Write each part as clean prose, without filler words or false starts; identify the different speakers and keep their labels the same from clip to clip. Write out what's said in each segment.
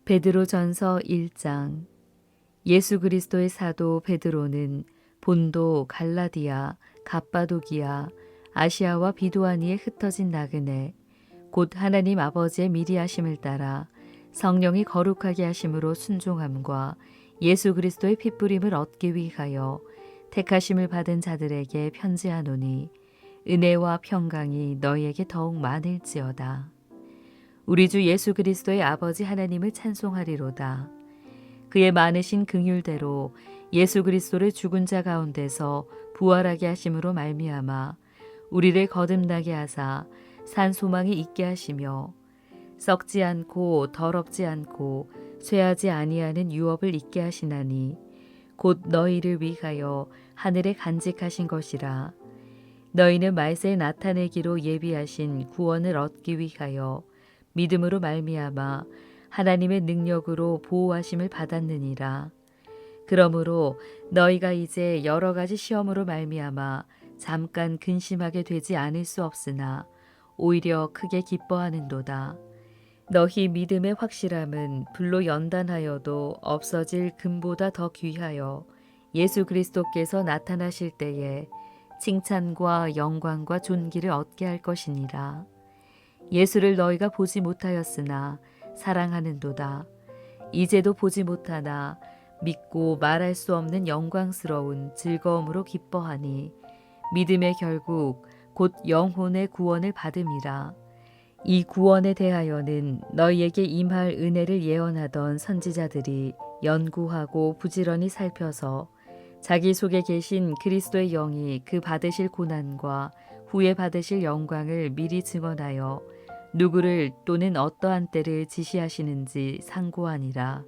Speaker 1: 베드로전서 1장. 예수 그리스도의 사도 베드로는 본도, 갈라디아, 갑바도기아, 아시아와 비두아니에 흩어진 나그네 곧 하나님 아버지의 미리 하심을 따라 성령이 거룩하게 하심으로 순종함과 예수 그리스도의 핏부림을 얻기 위하여 택하심을 받은 자들에게 편지하노니 은혜와 평강이 너희에게 더욱 많을지어다. 우리 주 예수 그리스도의 아버지 하나님을 찬송하리로다. 그의 많으신 긍휼대로 예수 그리스도를 죽은 자 가운데서 부활하게 하심으로 말미암아 우리를 거듭나게 하사 산 소망이 있게 하시며 썩지 않고 더럽지 않고 쇠하지 아니하는 유업을 있게 하시나니 곧 너희를 위하여 하늘에 간직하신 것이라. 너희는 말세에 나타내기로 예비하신 구원을 얻기 위하여 믿음으로 말미암아 하나님의 능력으로 보호하심을 받았느니라. 그러므로 너희가 이제 여러 가지 시험으로 말미암아 잠깐 근심하게 되지 않을 수 없으나 오히려 크게 기뻐하는도다. 너희 믿음의 확실함은 불로 연단하여도 없어질 금보다 더 귀하여 예수 그리스도께서 나타나실 때에 칭찬과 영광과 존귀를 얻게 할 것이니라. 예수를 너희가 보지 못하였으나 사랑하는도다. 이제도 보지 못하나 믿고 말할 수 없는 영광스러운 즐거움으로 기뻐하니 믿음의 결국 곧 영혼의 구원을 받음이라. 이 구원에 대하여는 너희에게 임할 은혜를 예언하던 선지자들이 연구하고 부지런히 살펴서 자기 속에 계신 그리스도의 영이 그 받으실 고난과 후에 받으실 영광을 미리 증언하여 누구를 또는 어떠한 때를 지시하시는지 상고하니라.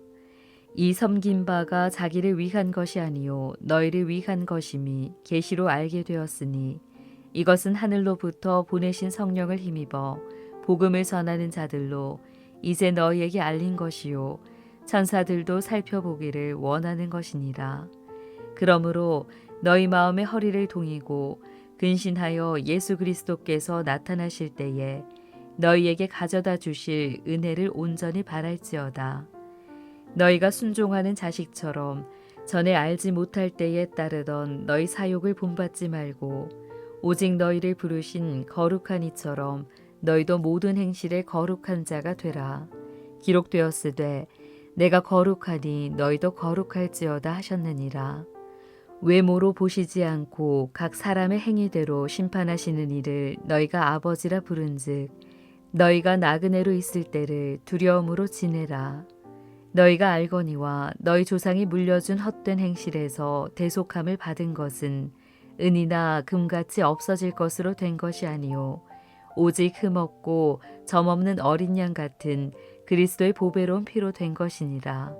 Speaker 1: 이 섬긴 바가 자기를 위한 것이 아니요 너희를 위한 것임이 계시로 알게 되었으니 이것은 하늘로부터 보내신 성령을 힘입어 복음을 전하는 자들로 이제 너희에게 알린 것이요 천사들도 살펴보기를 원하는 것이니라. 그러므로 너희 마음의 허리를 동이고 근신하여 예수 그리스도께서 나타나실 때에 너희에게 가져다 주실 은혜를 온전히 바랄지어다. 너희가 순종하는 자식처럼 전에 알지 못할 때에 따르던 너희 사욕을 본받지 말고 오직 너희를 부르신 거룩한 이처럼 너희도 모든 행실에 거룩한 자가 되라. 기록되었으되 내가 거룩하니 너희도 거룩할지어다 하셨느니라. 외모로 보시지 않고 각 사람의 행위대로 심판하시는 이를 너희가 아버지라 부른즉 너희가 나그네로 있을 때를 두려움으로 지내라. 너희가 알거니와 너희 조상이 물려준 헛된 행실에서 대속함을 받은 것은 은이나 금같이 없어질 것으로 된 것이 아니요 오직 흠없고 점없는 어린 양 같은 그리스도의 보배로운 피로 된 것이니라.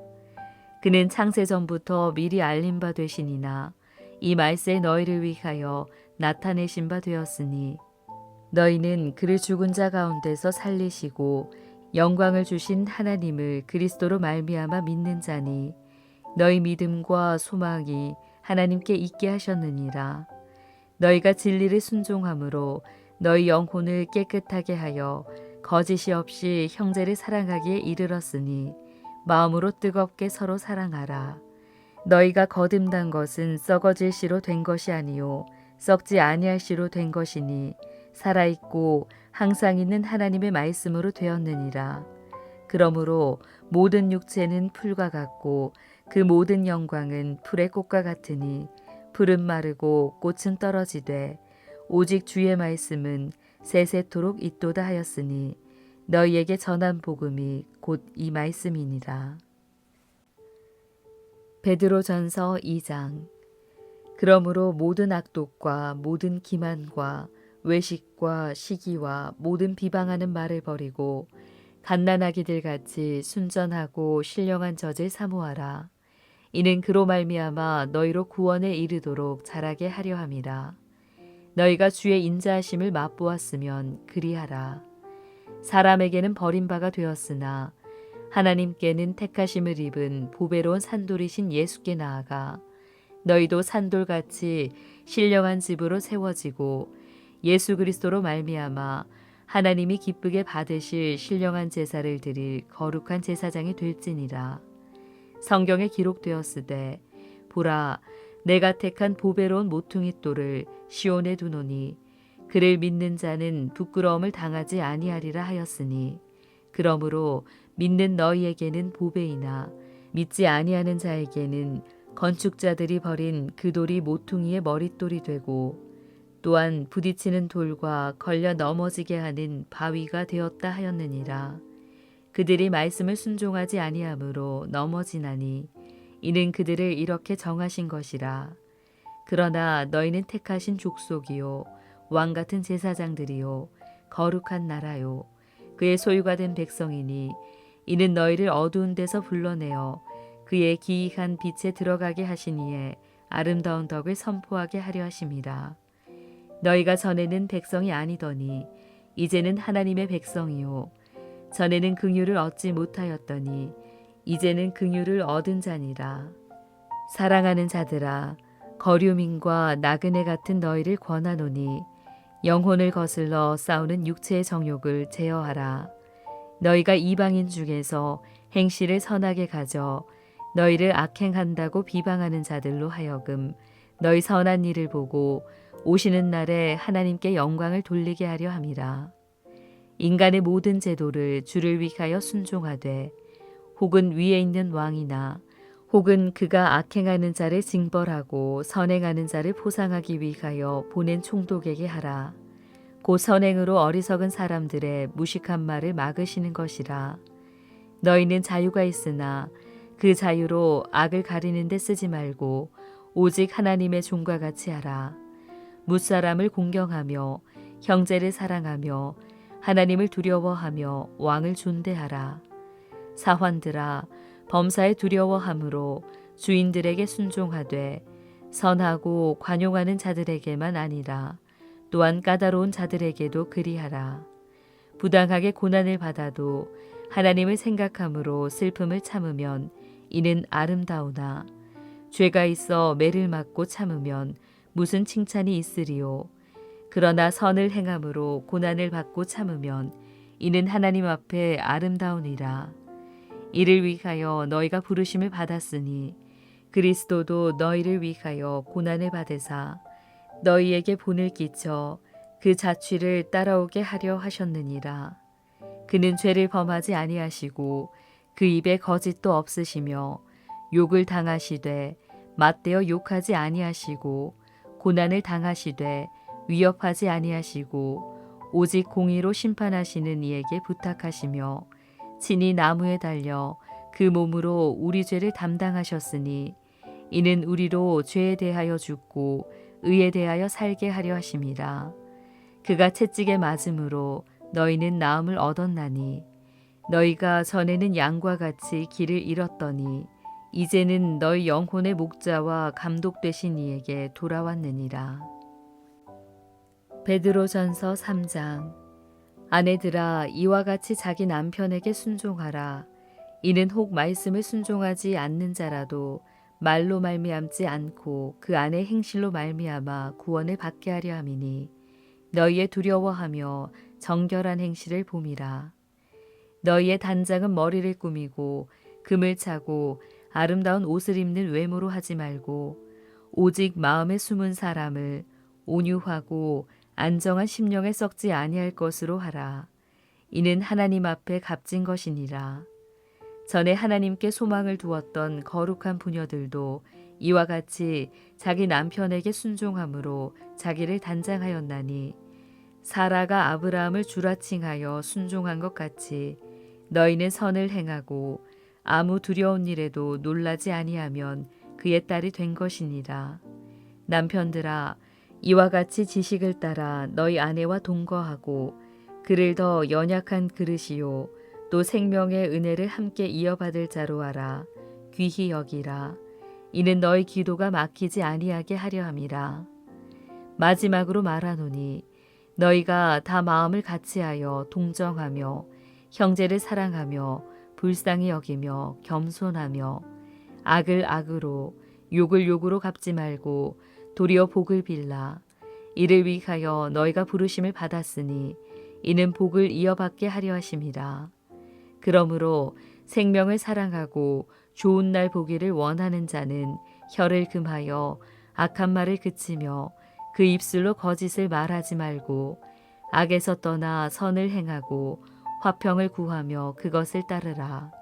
Speaker 1: 그는 창세전부터 미리 알린 바 되시니나 이 말세에 너희를 위하여 나타내신 바 되었으니 너희는 그를 죽은 자 가운데서 살리시고 영광을 주신 하나님을 그리스도로 말미암아 믿는 자니 너희 믿음과 소망이 하나님께 있게 하셨느니라. 너희가 진리를 순종함으로 너희 영혼을 깨끗하게 하여 거짓이 없이 형제를 사랑하기에 이르렀으니 마음으로 뜨겁게 서로 사랑하라. 너희가 거듭난 것은 썩어질 씨로 된 것이 아니요 썩지 아니할 씨로 된 것이니 살아있고 항상 있는 하나님의 말씀으로 되었느니라. 그러므로 모든 육체는 풀과 같고 그 모든 영광은 풀의 꽃과 같으니 풀은 마르고 꽃은 떨어지되 오직 주의 말씀은 세세토록 있도다 하였으니 너희에게 전한 복음이 곧 이 말씀이니라. 베드로전서 2장. 그러므로 모든 악독과 모든 기만과 외식과 시기와 모든 비방하는 말을 버리고 갓난아기들 같이 순전하고 신령한 젖을 사모하라. 이는 그로 말미암아 너희로 구원에 이르도록 자라게 하려 함이라. 너희가 주의 인자하심을 맛보았으면 그리하라. 사람에게는 버림바가 되었으나 하나님께는 택하심을 입은 보배로운 산돌이신 예수께 나아가 너희도 산돌같이 신령한 집으로 세워지고 예수 그리스도로 말미암아 하나님이 기쁘게 받으실 신령한 제사를 드릴 거룩한 제사장이 될지니라. 성경에 기록되었으되 보라 내가 택한 보배로운 모퉁이 돌을 시온에 두노니 그를 믿는 자는 부끄러움을 당하지 아니하리라 하였으니 그러므로 믿는 너희에게는 보배이나 믿지 아니하는 자에게는 건축자들이 버린 그 돌이 모퉁이의 머릿돌이 되고 또한 부딪히는 돌과 걸려 넘어지게 하는 바위가 되었다 하였느니라. 그들이 말씀을 순종하지 아니하므로 넘어지나니 이는 그들을 이렇게 정하신 것이라. 그러나 너희는 택하신 족속이요 왕같은 제사장들이요 거룩한 나라요 그의 소유가 된 백성이니 이는 너희를 어두운 데서 불러내어 그의 기이한 빛에 들어가게 하시니에 아름다운 덕을 선포하게 하려 하심이라. 너희가 전에는 백성이 아니더니 이제는 하나님의 백성이요 전에는 긍휼을 얻지 못하였더니 이제는 긍휼을 얻은 자니라. 사랑하는 자들아 거류민과 나그네 같은 너희를 권하노니 영혼을 거슬러 싸우는 육체의 정욕을 제어하라. 너희가 이방인 중에서 행실을 선하게 가져 너희를 악행한다고 비방하는 자들로 하여금 너희 선한 일을 보고 오시는 날에 하나님께 영광을 돌리게 하려 함이라. 인간의 모든 제도를 주를 위하여 순종하되 혹은 위에 있는 왕이나 혹은 그가 악행하는 자를 징벌하고 선행하는 자를 포상하기 위하여 보낸 총독에게 하라. 곧 선행으로 어리석은 사람들의 무식한 말을 막으시는 것이라. 너희는 자유가 있으나 그 자유로 악을 가리는 데 쓰지 말고 오직 하나님의 종과 같이 하라. 무사람을 공경하며 형제를 사랑하며 하나님을 두려워하며 왕을 존대하라. 사환들아 범사에 두려워함으로 주인들에게 순종하되 선하고 관용하는 자들에게만 아니라 또한 까다로운 자들에게도 그리하라. 부당하게 고난을 받아도 하나님을 생각함으로 슬픔을 참으면 이는 아름다우나 죄가 있어 매를 맞고 참으면 무슨 칭찬이 있으리요. 그러나 선을 행함으로 고난을 받고 참으면 이는 하나님 앞에 아름다우니라. 이를 위하여 너희가 부르심을 받았으니 그리스도도 너희를 위하여 고난을 받으사 너희에게 본을 끼쳐 그 자취를 따라오게 하려 하셨느니라. 그는 죄를 범하지 아니하시고 그 입에 거짓도 없으시며 욕을 당하시되 맞대어 욕하지 아니하시고 고난을 당하시되 위협하지 아니하시고 오직 공의로 심판하시는 이에게 부탁하시며 친히 나무에 달려 그 몸으로 우리 죄를 담당하셨으니 이는 우리로 죄에 대하여 죽고 의에 대하여 살게 하려 하심이라. 그가 채찍에 맞음으로 너희는 나음을 얻었나니 너희가 전에는 양과 같이 길을 잃었더니 이제는 너희 영혼의 목자와 감독 되신 이에게 돌아왔느니라. 베드로전서 3장. 아내들아 이와 같이 자기 남편에게 순종하라. 이는 혹 말씀을 순종하지 않는 자라도 말로 말미암지 않고 그 안의 행실로 말미암아 구원을 받게 하려 함이니 너희의 두려워하며 정결한 행실을 봄이라. 너희의 단장은 머리를 꾸미고 금을 차고 아름다운 옷을 입는 외모로 하지 말고 오직 마음에 숨은 사람을 온유하고 안정한 심령에 썩지 아니할 것으로 하라. 이는 하나님 앞에 값진 것이니라. 전에 하나님께 소망을 두었던 거룩한 부녀들도 이와 같이 자기 남편에게 순종함으로 자기를 단장하였나니 사라가 아브라함을 주라칭하여 순종한 것 같이 너희는 선을 행하고 아무 두려운 일에도 놀라지 아니하면 그의 딸이 된 것이니라. 남편들아 이와 같이 지식을 따라 너희 아내와 동거하고 그를 더 연약한 그릇이요 또 생명의 은혜를 함께 이어받을 자로 하라. 귀히 여기라. 이는 너희 기도가 막히지 아니하게 하려 함이라. 마지막으로 말하노니 너희가 다 마음을 같이하여 동정하며 형제를 사랑하며 불쌍히 여기며 겸손하며 악을 악으로 욕을 욕으로 갚지 말고 도리어 복을 빌라. 이를 위하여 너희가 부르심을 받았으니 이는 복을 이어받게 하려 하심이라. 그러므로 생명을 사랑하고 좋은 날 보기를 원하는 자는 혀를 금하여 악한 말을 그치며 그 입술로 거짓을 말하지 말고 악에서 떠나 선을 행하고 화평을 구하며 그것을 따르라.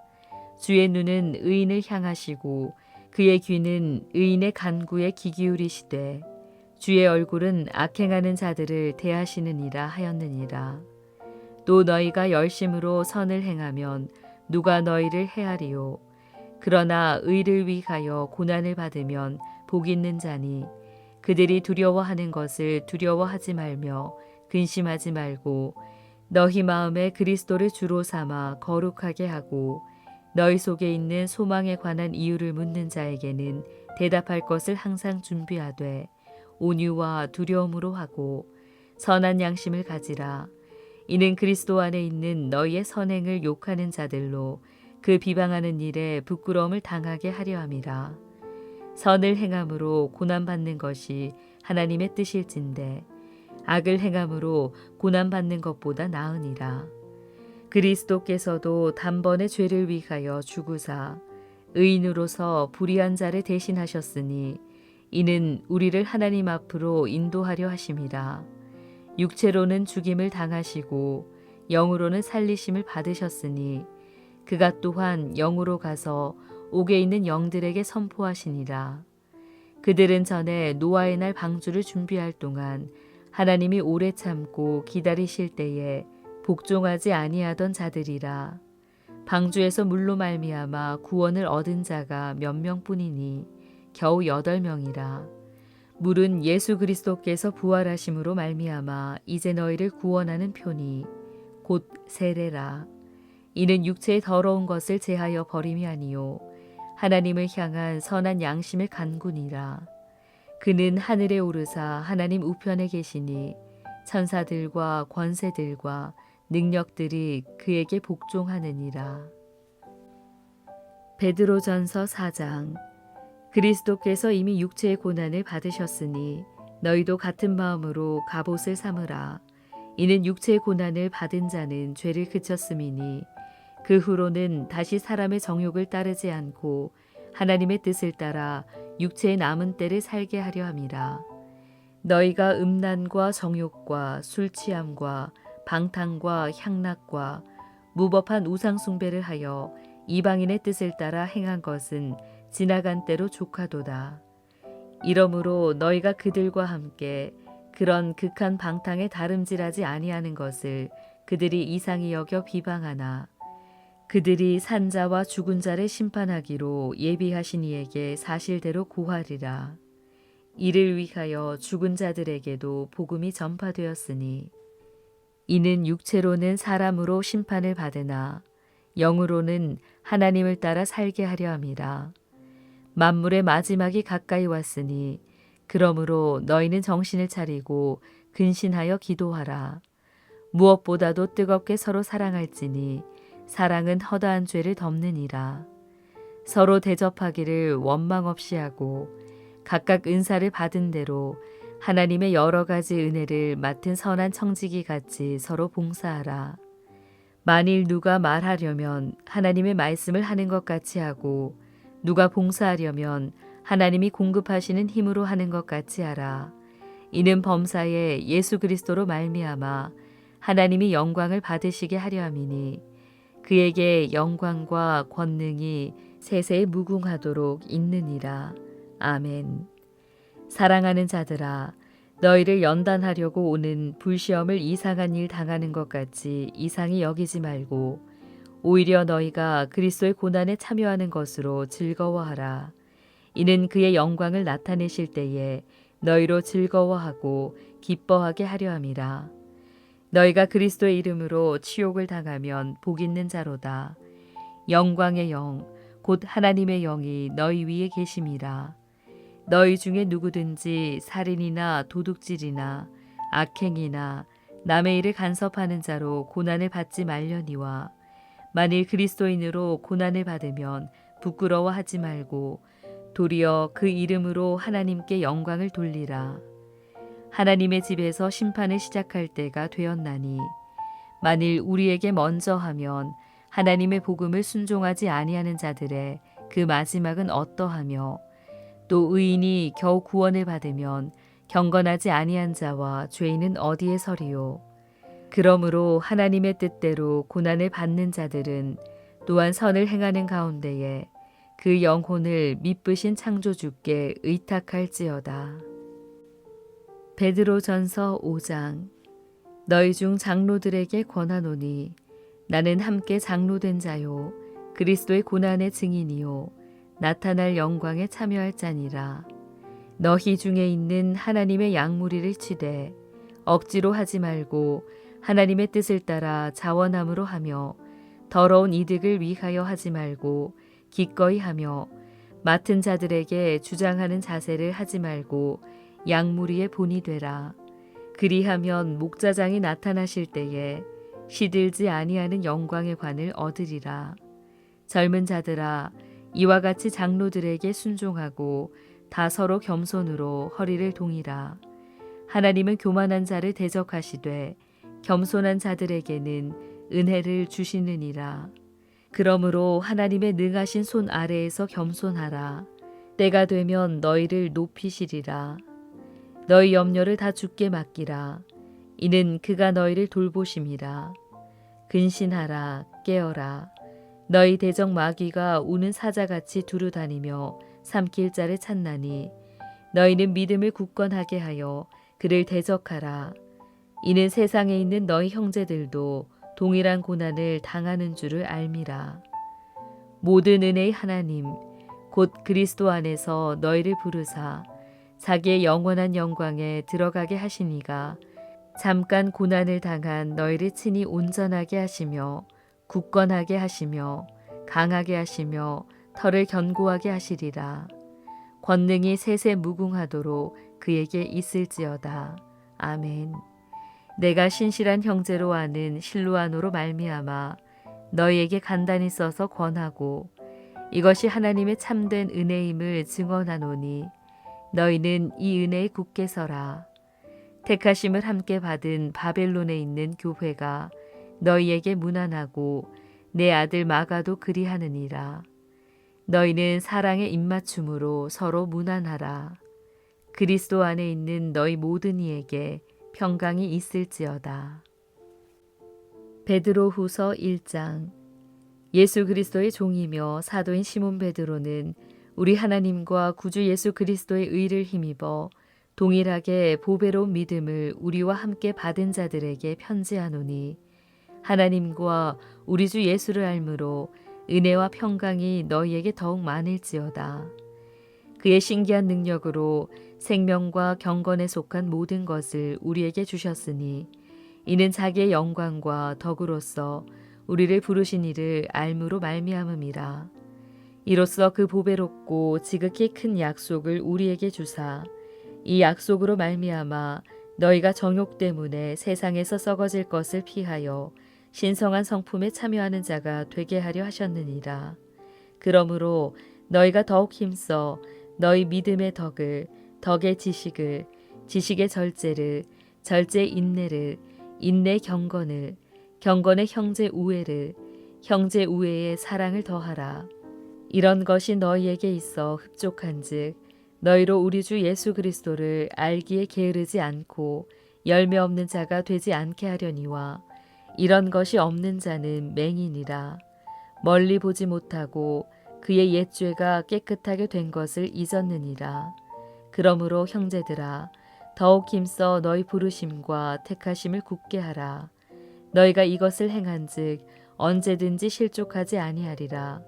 Speaker 1: 주의 눈은 의인을 향하시고 그의 귀는 의인의 간구에 귀 기울이시되 주의 얼굴은 악행하는 자들을 대하시느니라 하였느니라. 또 너희가 열심으로 선을 행하면 누가 너희를 해하리요. 그러나 의를 위하여 고난을 받으면 복 있는 자니 그들이 두려워하는 것을 두려워하지 말며 근심하지 말고 너희 마음에 그리스도를 주로 삼아 거룩하게 하고 너희 속에 있는 소망에 관한 이유를 묻는 자에게는 대답할 것을 항상 준비하되 온유와 두려움으로 하고 선한 양심을 가지라. 이는 그리스도 안에 있는 너희의 선행을 욕하는 자들로 그 비방하는 일에 부끄러움을 당하게 하려 함이라. 선을 행함으로 고난받는 것이 하나님의 뜻일진데 악을 행함으로 고난받는 것보다 나으니라. 그리스도께서도 단번에 죄를 위하여 죽으사 의인으로서 불의한 자를 대신하셨으니 이는 우리를 하나님 앞으로 인도하려 하심이라. 육체로는 죽임을 당하시고 영으로는 살리심을 받으셨으니 그가 또한 영으로 가서 옥에 있는 영들에게 선포하시니라. 그들은 전에 노아의 날 방주를 준비할 동안 하나님이 오래 참고 기다리실 때에 복종하지 아니하던 자들이라. 방주에서 물로 말미암아 구원을 얻은 자가 몇 명뿐이니 겨우 8명이라. 물은 예수 그리스도께서 부활하심으로 말미암아 이제 너희를 구원하는 표니 곧 세례라. 이는 육체의 더러운 것을 제하여 버림이 아니요 하나님을 향한 선한 양심의 간구니라. 그는 하늘에 오르사 하나님 우편에 계시니 천사들과 권세들과 능력들이 그에게 복종하느니라. 베드로전서 4장. 그리스도께서 이미 육체의 고난을 받으셨으니 너희도 같은 마음으로 갑옷을 삼으라. 이는 육체의 고난을 받은 자는 죄를 그쳤음이니 그 후로는 다시 사람의 정욕을 따르지 않고 하나님의 뜻을 따라 육체의 남은 때를 살게 하려 함이라. 너희가 음란과 정욕과 술 취함과 방탕과 향락과 무법한 우상 숭배를 하여 이방인의 뜻을 따라 행한 것은 지나간 때로 족하도다. 이러므로 너희가 그들과 함께 그런 극한 방탕에 다름질하지 아니하는 것을 그들이 이상히 여겨 비방하나 그들이 산자와 죽은 자를 심판하기로 예비하신 이에게 사실대로 고하리라. 이를 위하여 죽은 자들에게도 복음이 전파되었으니 이는 육체로는 사람으로 심판을 받으나 영으로는 하나님을 따라 살게 하려 함이라. 만물의 마지막이 가까이 왔으니 그러므로 너희는 정신을 차리고 근신하여 기도하라. 무엇보다도 뜨겁게 서로 사랑할지니 사랑은 허다한 죄를 덮느니라. 서로 대접하기를 원망 없이 하고 각각 은사를 받은 대로 하나님의 여러 가지 은혜를 맡은 선한 청지기 같이 서로 봉사하라. 만일 누가 말하려면 하나님의 말씀을 하는 것 같이 하고 누가 봉사하려면 하나님이 공급하시는 힘으로 하는 것 같이 하라. 이는 범사에 예수 그리스도로 말미암아 하나님이 영광을 받으시게 하려 함이니 그에게 영광과 권능이 세세에 무궁하도록 있느니라. 아멘. 사랑하는 자들아, 너희를 연단하려고 오는 불시험을 이상한 일 당하는 것 같이 이상히 여기지 말고 오히려 너희가 그리스도의 고난에 참여하는 것으로 즐거워하라. 이는 그의 영광을 나타내실 때에 너희로 즐거워하고 기뻐하게 하려 함이라. 너희가 그리스도의 이름으로 치욕을 당하면 복 있는 자로다. 영광의 영, 곧 하나님의 영이 너희 위에 계심이라. 너희 중에 누구든지 살인이나 도둑질이나 악행이나 남의 일을 간섭하는 자로 고난을 받지 말려니와 만일 그리스도인으로 고난을 받으면 부끄러워하지 말고 도리어 그 이름으로 하나님께 영광을 돌리라. 하나님의 집에서 심판을 시작할 때가 되었나니 만일 우리에게 먼저 하면 하나님의 복음을 순종하지 아니하는 자들의 그 마지막은 어떠하며 또 의인이 겨우 구원을 받으면 경건하지 아니한 자와 죄인은 어디에 서리요. 그러므로 하나님의 뜻대로 고난을 받는 자들은 또한 선을 행하는 가운데에 그 영혼을 미쁘신 창조주께 의탁할지어다. 베드로전서 5장. 너희 중 장로들에게 권하노니 나는 함께 장로된 자요 그리스도의 고난의 증인이요 나타날 영광에 참여할 자니라. 너희 중에 있는 하나님의 양무리를 치되 억지로 하지 말고 하나님의 뜻을 따라 자원함으로 하며 더러운 이득을 위하여 하지 말고 기꺼이 하며 맡은 자들에게 주장하는 자세를 하지 말고 양무리의 본이 되라. 그리하면 목자장이 나타나실 때에 시들지 아니하는 영광의 관을 얻으리라. 젊은 자들아, 이와 같이 장로들에게 순종하고 다 서로 겸손으로 허리를 동이라. 하나님은 교만한 자를 대적하시되 겸손한 자들에게는 은혜를 주시느니라. 그러므로 하나님의 능하신 손 아래에서 겸손하라. 때가 되면 너희를 높이시리라. 너희 염려를 다 주께 맡기라. 이는 그가 너희를 돌보심이라. 근신하라, 깨어라. 너희 대적 마귀가 우는 사자같이 두루다니며 삼킬 자를 찾나니 너희는 믿음을 굳건하게 하여 그를 대적하라. 이는 세상에 있는 너희 형제들도 동일한 고난을 당하는 줄을 알미라. 모든 은혜의 하나님 곧 그리스도 안에서 너희를 부르사 자기의 영원한 영광에 들어가게 하시니가 잠깐 고난을 당한 너희를 친히 온전하게 하시며 굳건하게 하시며 강하게 하시며 털을 견고하게 하시리라. 권능이 세세 무궁하도록 그에게 있을지어다. 아멘. 내가 신실한 형제로 아는 실로아노로 말미암아 너희에게 간단히 써서 권하고 이것이 하나님의 참된 은혜임을 증언하노니 너희는 이 은혜에 굳게 서라. 택하심을 함께 받은 바벨론에 있는 교회가 너희에게 문안하고 내 아들 마가도 그리하느니라. 너희는 사랑의 입맞춤으로 서로 문안하라. 그리스도 안에 있는 너희 모든 이에게 평강이 있을지어다. 베드로후서 1장. 예수 그리스도의 종이며 사도인 시몬 베드로는 우리 하나님과 구주 예수 그리스도의 의를 힘입어 동일하게 보배로운 믿음을 우리와 함께 받은 자들에게 편지하노니 하나님과 우리 주 예수를 알므로 은혜와 평강이 너희에게 더욱 많을지어다. 그의 신기한 능력으로 생명과 경건에 속한 모든 것을 우리에게 주셨으니 이는 자기의 영광과 덕으로서 우리를 부르신 이를 알므로 말미암음이라. 이로써 그 보배롭고 지극히 큰 약속을 우리에게 주사 이 약속으로 말미암아 너희가 정욕 때문에 세상에서 썩어질 것을 피하여 신성한 성품에 참여하는 자가 되게 하려 하셨느니라. 그러므로 너희가 더욱 힘써 너희 믿음의 덕을, 덕의 지식을, 지식의 절제를, 절제의 인내를, 인내의 경건을, 경건의 형제 우애를, 형제 우애의 사랑을 더하라. 이런 것이 너희에게 있어 흡족한즉 너희로 우리 주 예수 그리스도를 알기에 게으르지 않고 열매 없는 자가 되지 않게 하려니와 이런 것이 없는 자는 맹인이라. 멀리 보지 못하고 그의 옛죄가 깨끗하게 된 것을 잊었느니라. 그러므로 형제들아 더욱 힘써 너희 부르심과 택하심을 굳게 하라. 너희가 이것을 행한즉 언제든지 실족하지 아니하리라.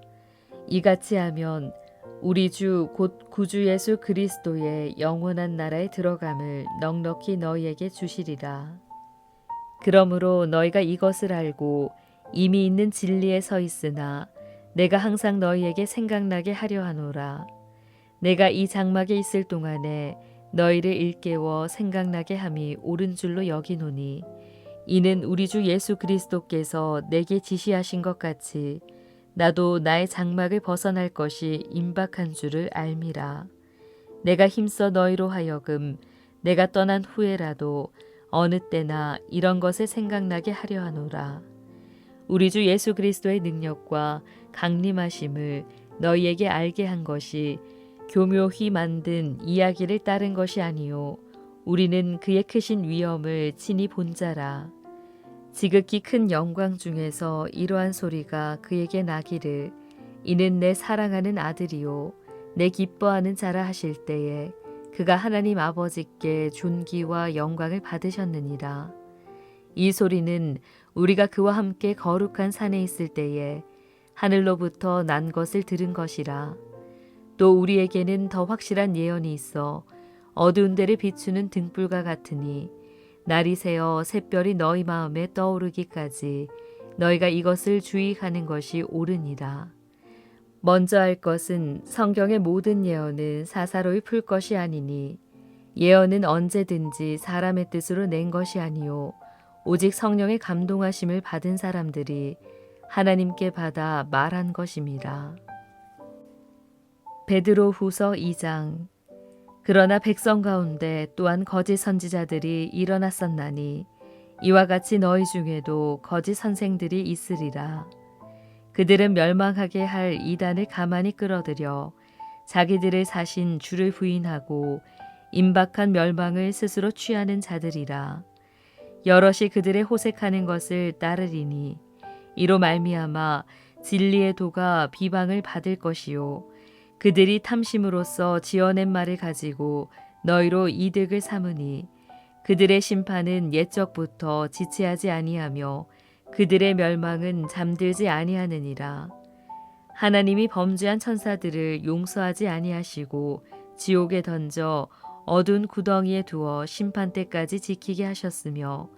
Speaker 1: 이같이 하면 우리 주 곧 구주 예수 그리스도의 영원한 나라에 들어감을 넉넉히 너희에게 주시리라. 그러므로 너희가 이것을 알고 이미 있는 진리에 서 있으나 내가 항상 너희에게 생각나게 하려 하노라. 내가 이 장막에 있을 동안에 너희를 일깨워 생각나게 함이 옳은 줄로 여기노니 이는 우리 주 예수 그리스도께서 내게 지시하신 것 같이 나도 나의 장막을 벗어날 것이 임박한 줄을 알미라. 내가 힘써 너희로 하여금 내가 떠난 후에라도 어느 때나 이런 것을 생각나게 하려 하노라. 우리 주 예수 그리스도의 능력과 강림하심을 너희에게 알게 한 것이 교묘히 만든 이야기를 따른 것이 아니요 우리는 그의 크신 위엄을 친히 본 자라. 지극히 큰 영광 중에서 이러한 소리가 그에게 나기를 이는 내 사랑하는 아들이요 내 기뻐하는 자라 하실 때에 그가 하나님 아버지께 존귀와 영광을 받으셨느니라. 이 소리는 우리가 그와 함께 거룩한 산에 있을 때에 하늘로부터 난 것을 들은 것이라. 또 우리에게는 더 확실한 예언이 있어 어두운 데를 비추는 등불과 같으니 날이 새어 샛별이 너희 마음에 떠오르기까지 너희가 이것을 주의하는 것이 옳으니라. 먼저 할 것은 성경의 모든 예언은 사사로이 풀 것이 아니니 예언은 언제든지 사람의 뜻으로 낸 것이 아니요 오직 성령의 감동하심을 받은 사람들이 하나님께 받아 말한 것임이라. 베드로 후서 2장. 그러나 백성 가운데 또한 거짓 선지자들이 일어났었나니 이와 같이 너희 중에도 거짓 선생들이 있으리라. 그들은 멸망하게 할 이단을 가만히 끌어들여 자기들의 사신 주를 부인하고 임박한 멸망을 스스로 취하는 자들이라. 여럿이 그들의 호색하는 것을 따르리니 이로 말미암아 진리의 도가 비방을 받을 것이요 그들이 탐심으로써 지어낸 말을 가지고 너희로 이득을 삼으니 그들의 심판은 옛적부터 지체하지 아니하며 그들의 멸망은 잠들지 아니하느니라. 하나님이 범죄한 천사들을 용서하지 아니하시고 지옥에 던져 어두운 구덩이에 두어 심판 때까지 지키게 하셨으며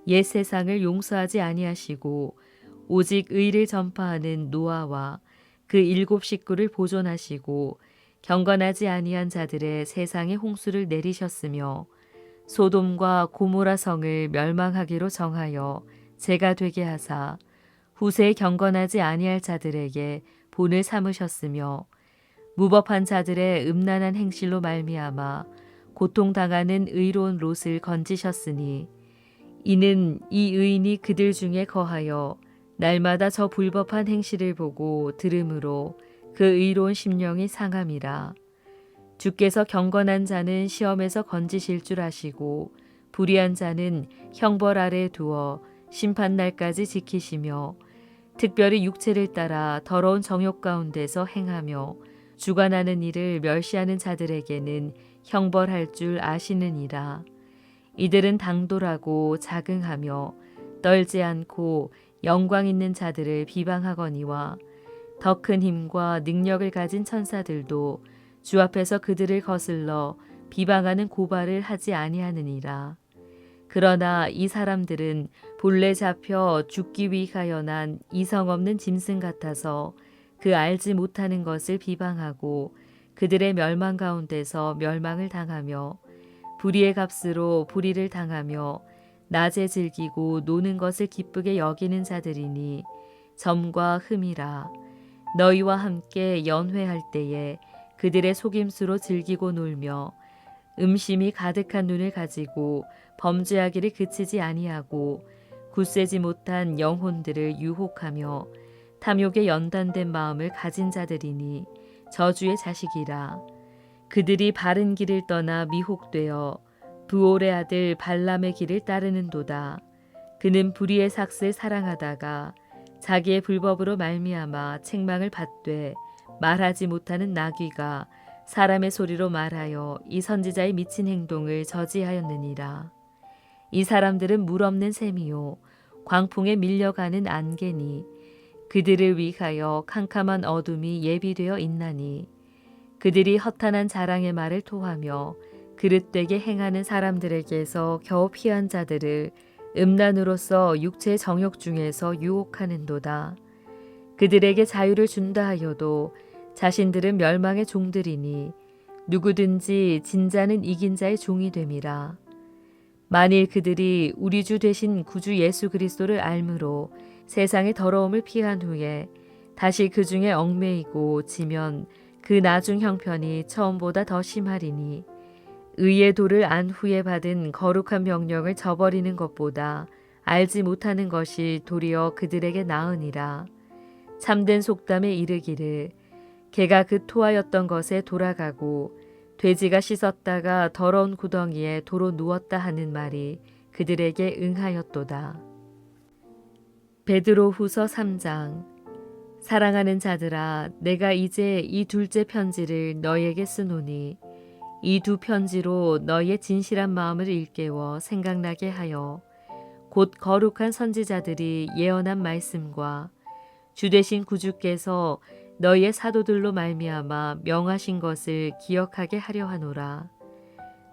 Speaker 1: 옛 세상을 용서하지 아니하시고 오직 의를 전파하는 노아와 그 7 식구를 보존하시고 경건하지 아니한 자들의 세상에 홍수를 내리셨으며 소돔과 고모라 성을 멸망하기로 정하여 재가 되게 하사 후세에 경건하지 아니할 자들에게 본을 삼으셨으며 무법한 자들의 음란한 행실로 말미암아 고통당하는 의로운 롯을 건지셨으니 이는 이 의인이 그들 중에 거하여 날마다 저 불법한 행실을 보고 들음으로 그 의로운 심령이 상함이라. 주께서 경건한 자는 시험에서 건지실 줄 아시고 불의한 자는 형벌 아래 두어 심판날까지 지키시며 특별히 육체를 따라 더러운 정욕 가운데서 행하며 주관하는 일을 멸시하는 자들에게는 형벌할 줄 아시느니라. 이들은 당돌하고 자긍하며 떨지 않고 영광 있는 자들을 비방하거니와 더 큰 힘과 능력을 가진 천사들도 주 앞에서 그들을 거슬러 비방하는 고발을 하지 아니하느니라. 그러나 이 사람들은 본래 잡혀 죽기 위하여 난 이성 없는 짐승 같아서 그 알지 못하는 것을 비방하고 그들의 멸망 가운데서 멸망을 당하며 불의의 값으로 불의를 당하며 낮에 즐기고 노는 것을 기쁘게 여기는 자들이니 점과 흠이라. 너희와 함께 연회할 때에 그들의 속임수로 즐기고 놀며 음심이 가득한 눈을 가지고 범죄하기를 그치지 아니하고 굳세지 못한 영혼들을 유혹하며 탐욕에 연단된 마음을 가진 자들이니 저주의 자식이라. 그들이 바른 길을 떠나 미혹되어 부올의 아들 발람의 길을 따르는도다. 그는 불의의 삭슬 사랑하다가 자기의 불법으로 말미암아 책망을 받되 말하지 못하는 나귀가 사람의 소리로 말하여 이 선지자의 미친 행동을 저지하였느니라. 이 사람들은 물 없는 샘이요 광풍에 밀려가는 안개니 그들을 위하여 캄캄한 어둠이 예비되어 있나니 그들이 허탄한 자랑의 말을 토하며 그릇되게 행하는 사람들에게서 겨우 피한 자들을 음란으로서 육체의 정욕 중에서 유혹하는도다. 그들에게 자유를 준다 하여도 자신들은 멸망의 종들이니 누구든지 진자는 이긴 자의 종이 됨이라. 만일 그들이 우리 주 되신 구주 예수 그리스도를 알므로 세상의 더러움을 피한 후에 다시 그 중에 얽매이고 지면 그 나중 형편이 처음보다 더 심하리니 의의 도를 안 후에 받은 거룩한 명령을 저버리는 것보다 알지 못하는 것이 도리어 그들에게 나으니라. 참된 속담에 이르기를 개가 그 토하였던 것에 돌아가고 돼지가 씻었다가 더러운 구덩이에 도로 누웠다 하는 말이 그들에게 응하였도다. 베드로후서 3장. 사랑하는 자들아, 내가 이제 이 둘째 편지를 너희에게 쓰노니 이 두 편지로 너희의 진실한 마음을 일깨워 생각나게 하여 곧 거룩한 선지자들이 예언한 말씀과 주되신 구주께서 너희의 사도들로 말미암아 명하신 것을 기억하게 하려 하노라.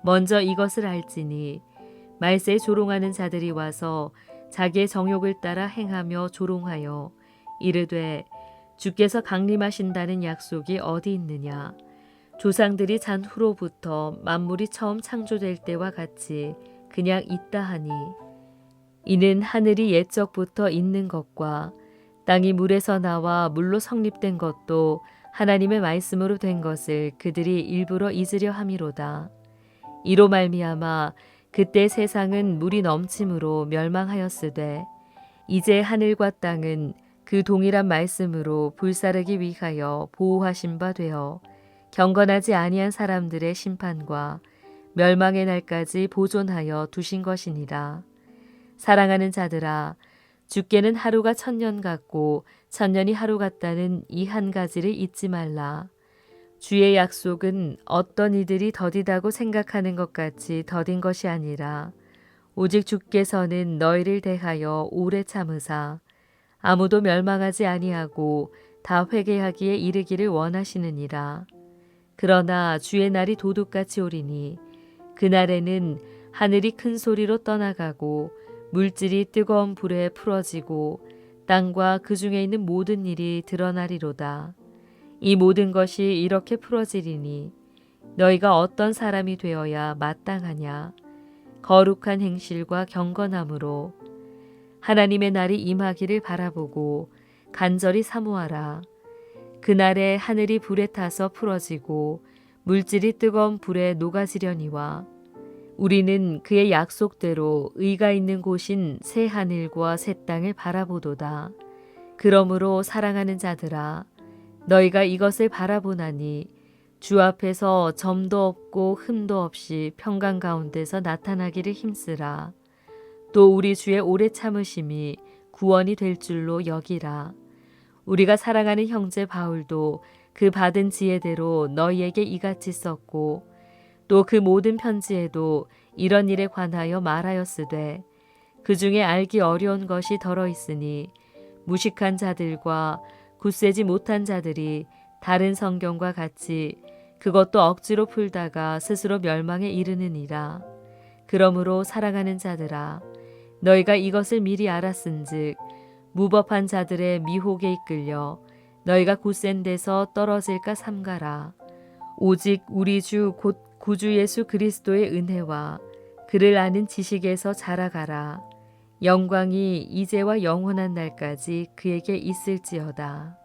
Speaker 1: 먼저 이것을 알지니 말세에 조롱하는 자들이 와서 자기의 정욕을 따라 행하며 조롱하여 이르되 주께서 강림하신다는 약속이 어디 있느냐. 조상들이 잔 후로부터 만물이 처음 창조될 때와 같이 그냥 있다 하니 이는 하늘이 옛적부터 있는 것과 땅이 물에서 나와 물로 성립된 것도 하나님의 말씀으로 된 것을 그들이 일부러 잊으려 함이로다. 이로 말미암아 그때 세상은 물이 넘침으로 멸망하였으되 이제 하늘과 땅은 그 동일한 말씀으로 불사르기 위하여 보호하신 바 되어 경건하지 아니한 사람들의 심판과 멸망의 날까지 보존하여 두신 것이니라. 사랑하는 자들아, 주께는 하루가 1000년 같고 1000년이 하루 같다는 이 한 가지를 잊지 말라. 주의 약속은 어떤 이들이 더디다고 생각하는 것 같이 더딘 것이 아니라 오직 주께서는 너희를 대하여 오래 참으사 아무도 멸망하지 아니하고 다 회개하기에 이르기를 원하시느니라. 그러나 주의 날이 도둑같이 오리니 그날에는 하늘이 큰 소리로 떠나가고 물질이 뜨거운 불에 풀어지고 땅과 그 중에 있는 모든 일이 드러나리로다. 이 모든 것이 이렇게 풀어지리니 너희가 어떤 사람이 되어야 마땅하냐. 거룩한 행실과 경건함으로 하나님의 날이 임하기를 바라보고 간절히 사모하라. 그날에 하늘이 불에 타서 풀어지고 물질이 뜨거운 불에 녹아지려니와 우리는 그의 약속대로 의가 있는 곳인 새 하늘과 새 땅을 바라보도다. 그러므로 사랑하는 자들아, 너희가 이것을 바라보나니 주 앞에서 점도 없고 흠도 없이 평강 가운데서 나타나기를 힘쓰라. 또 우리 주의 오래 참으심이 구원이 될 줄로 여기라. 우리가 사랑하는 형제 바울도 그 받은 지혜대로 너희에게 이같이 썼고 또 그 모든 편지에도 이런 일에 관하여 말하였으되 그 중에 알기 어려운 것이 덜어 있으니 무식한 자들과 굳세지 못한 자들이 다른 성경과 같이 그것도 억지로 풀다가 스스로 멸망에 이르느니라. 그러므로 사랑하는 자들아, 너희가 이것을 미리 알았은즉 무법한 자들의 미혹에 이끌려 너희가 굳센 데서 떨어질까 삼가라. 오직 우리 주 곧 구주 예수 그리스도의 은혜와 그를 아는 지식에서 자라가라. 영광이 이제와 영원한 날까지 그에게 있을지어다.